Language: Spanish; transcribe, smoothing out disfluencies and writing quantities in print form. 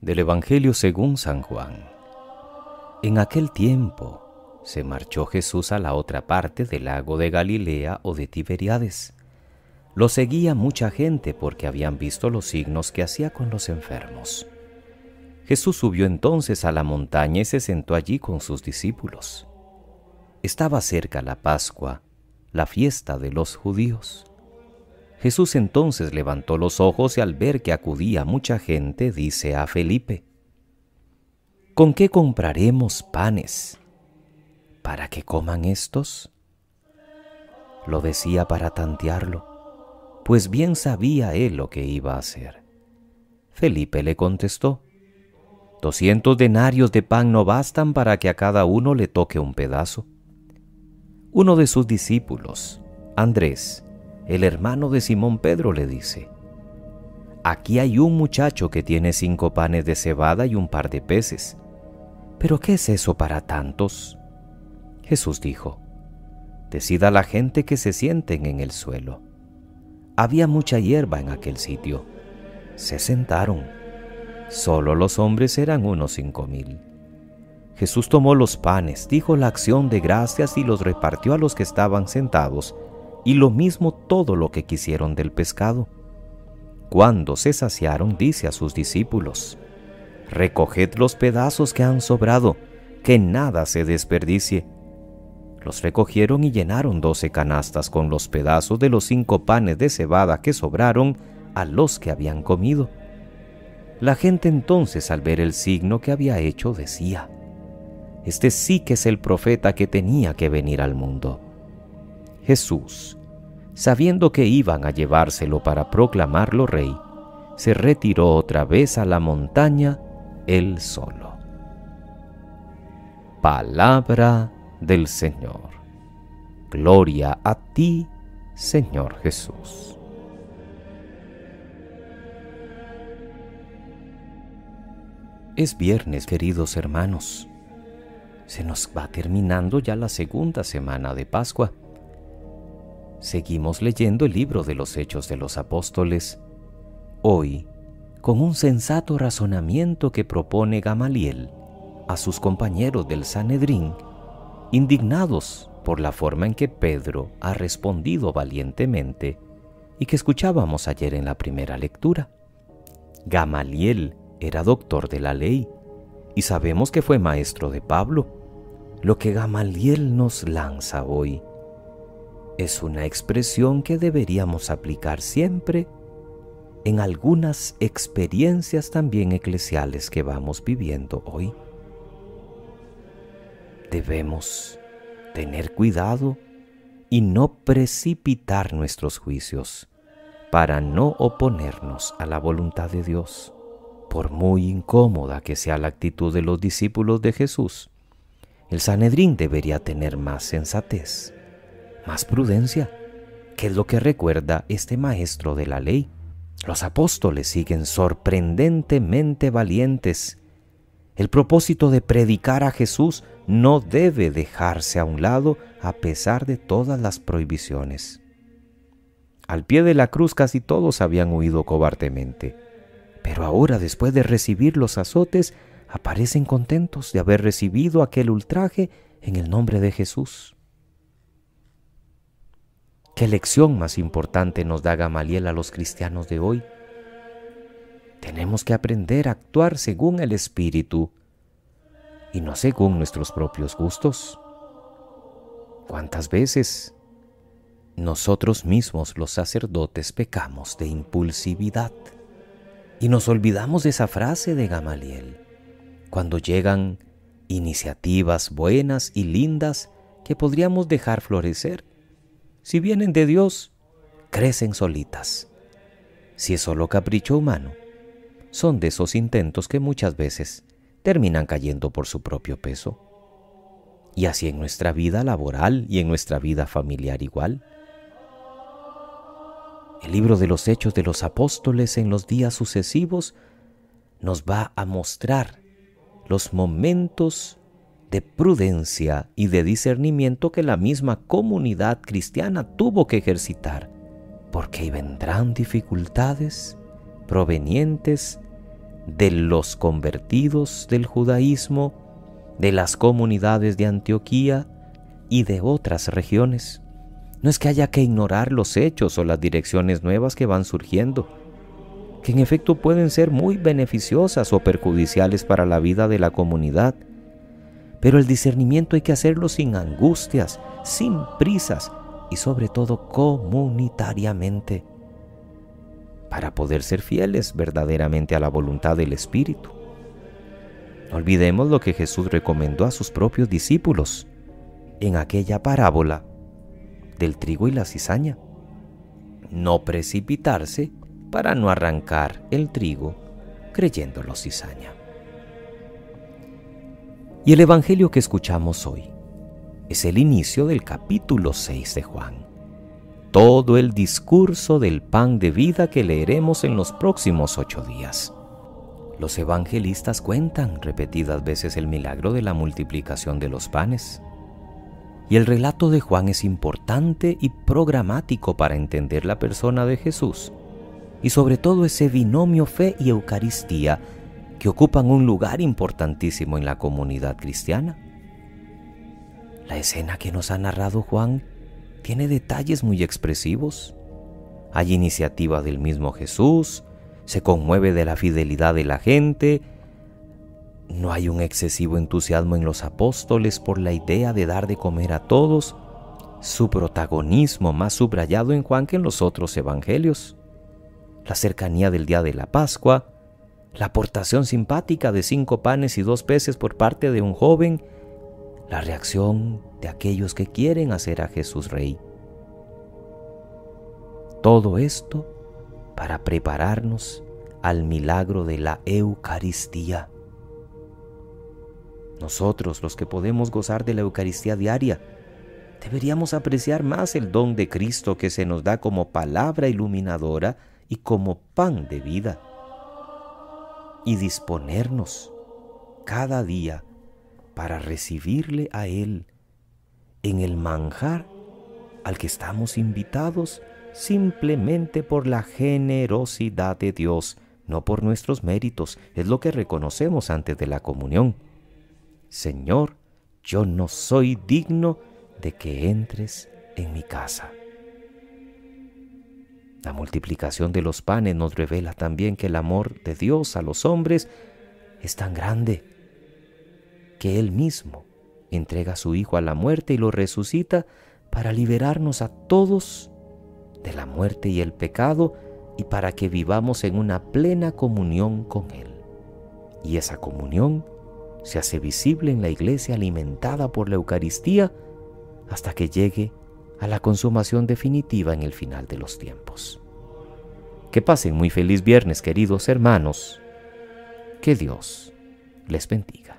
Del Evangelio según San Juan. En aquel tiempo se marchó Jesús a la otra parte del lago de Galilea o de Tiberíades. Lo seguía mucha gente porque habían visto los signos que hacía con los enfermos. Jesús subió entonces a la montaña y se sentó allí con sus discípulos. Estaba cerca la Pascua, la fiesta de los judíos. Jesús entonces levantó los ojos y al ver que acudía mucha gente, dice a Felipe: ¿Con qué compraremos panes para que coman estos? Lo decía para tantearlo, pues bien sabía él lo que iba a hacer. Felipe le contestó: 200 denarios de pan no bastan para que a cada uno le toque un pedazo. Uno de sus discípulos, Andrés, el hermano de Simón Pedro, le dice: Aquí hay un muchacho que tiene 5 panes de cebada y un par de peces. ¿Pero qué es eso para tantos? Jesús dijo: Decida la gente que se sienten en el suelo. Había mucha hierba en aquel sitio. Se sentaron. Solo los hombres eran unos 5,000. Jesús tomó los panes, dijo la acción de gracias y los repartió a los que estaban sentados, y lo mismo todo lo que quisieron del pescado. Cuando se saciaron, dice a sus discípulos: Recoged los pedazos que han sobrado, que nada se desperdicie. Los recogieron y llenaron 12 canastas con los pedazos de los 5 panes de cebada que sobraron a los que habían comido. La gente entonces, al ver el signo que había hecho, decía: Este sí que es el profeta que tenía que venir al mundo. Jesús, sabiendo que iban a llevárselo para proclamarlo rey, se retiró otra vez a la montaña él solo. Palabra del Señor. Gloria a ti, Señor Jesús. Es viernes, queridos hermanos. Se nos va terminando ya la segunda semana de Pascua. Seguimos leyendo el libro de los Hechos de los Apóstoles, hoy con un sensato razonamiento que propone Gamaliel a sus compañeros del Sanedrín, indignados por la forma en que Pedro ha respondido valientemente y que escuchábamos ayer en la primera lectura. Gamaliel era doctor de la ley y sabemos que fue maestro de Pablo. Lo que Gamaliel nos lanza hoy es una expresión que deberíamos aplicar siempre en algunas experiencias también eclesiales que vamos viviendo hoy. Debemos tener cuidado y no precipitar nuestros juicios para no oponernos a la voluntad de Dios. Por muy incómoda que sea la actitud de los discípulos de Jesús, el Sanedrín debería tener más sensatez, más prudencia, que es lo que recuerda este maestro de la ley. Los apóstoles siguen sorprendentemente valientes. El propósito de predicar a Jesús no debe dejarse a un lado a pesar de todas las prohibiciones. Al pie de la cruz casi todos habían huido cobardemente, pero ahora, después de recibir los azotes, aparecen contentos de haber recibido aquel ultraje en el nombre de Jesús. ¿Qué lección más importante nos da Gamaliel a los cristianos de hoy? Tenemos que aprender a actuar según el Espíritu y no según nuestros propios gustos. ¿Cuántas veces nosotros mismos, los sacerdotes, pecamos de impulsividad? Y nos olvidamos de esa frase de Gamaliel, cuando llegan iniciativas buenas y lindas que podríamos dejar florecer. Si vienen de Dios, crecen solitas. Si es solo capricho humano, son de esos intentos que muchas veces terminan cayendo por su propio peso. Y así en nuestra vida laboral y en nuestra vida familiar igual. El libro de los Hechos de los Apóstoles en los días sucesivos nos va a mostrar los momentos de prudencia y de discernimiento que la misma comunidad cristiana tuvo que ejercitar, porque vendrán dificultades provenientes de los convertidos del judaísmo, de las comunidades de Antioquía y de otras regiones. No es que haya que ignorar los hechos o las direcciones nuevas que van surgiendo, que en efecto pueden ser muy beneficiosas o perjudiciales para la vida de la comunidad, pero el discernimiento hay que hacerlo sin angustias, sin prisas y sobre todo comunitariamente, para poder ser fieles verdaderamente a la voluntad del Espíritu. No olvidemos lo que Jesús recomendó a sus propios discípulos en aquella parábola del trigo y la cizaña: no precipitarse para no arrancar el trigo creyéndolo cizaña. Y el evangelio que escuchamos hoy es el inicio del capítulo 6 de Juan, todo el discurso del pan de vida que leeremos en los próximos 8 días. Los evangelistas cuentan repetidas veces el milagro de la multiplicación de los panes. Y el relato de Juan es importante y programático para entender la persona de Jesús, y sobre todo ese binomio fe y Eucaristía que ocupan un lugar importantísimo en la comunidad cristiana. La escena que nos ha narrado Juan tiene detalles muy expresivos. Hay iniciativa del mismo Jesús, se conmueve de la fidelidad de la gente. No hay un excesivo entusiasmo en los apóstoles por la idea de dar de comer a todos. Su protagonismo más subrayado en Juan que en los otros evangelios. La cercanía del día de la Pascua, la aportación simpática de 5 panes y 2 peces por parte de un joven, la reacción de aquellos que quieren hacer a Jesús rey. Todo esto para prepararnos al milagro de la Eucaristía. Nosotros, los que podemos gozar de la Eucaristía diaria, deberíamos apreciar más el don de Cristo que se nos da como palabra iluminadora y como pan de vida, y disponernos cada día para recibirle a Él en el manjar al que estamos invitados simplemente por la generosidad de Dios, no por nuestros méritos. Es lo que reconocemos antes de la comunión. Señor, yo no soy digno de que entres en mi casa. La multiplicación de los panes nos revela también que el amor de Dios a los hombres es tan grande que Él mismo entrega a su Hijo a la muerte y lo resucita para liberarnos a todos de la muerte y el pecado y para que vivamos en una plena comunión con Él. Y esa comunión se hace visible en la iglesia alimentada por la Eucaristía hasta que llegue a la consumación definitiva en el final de los tiempos. Que pasen muy feliz viernes, queridos hermanos. Que Dios les bendiga.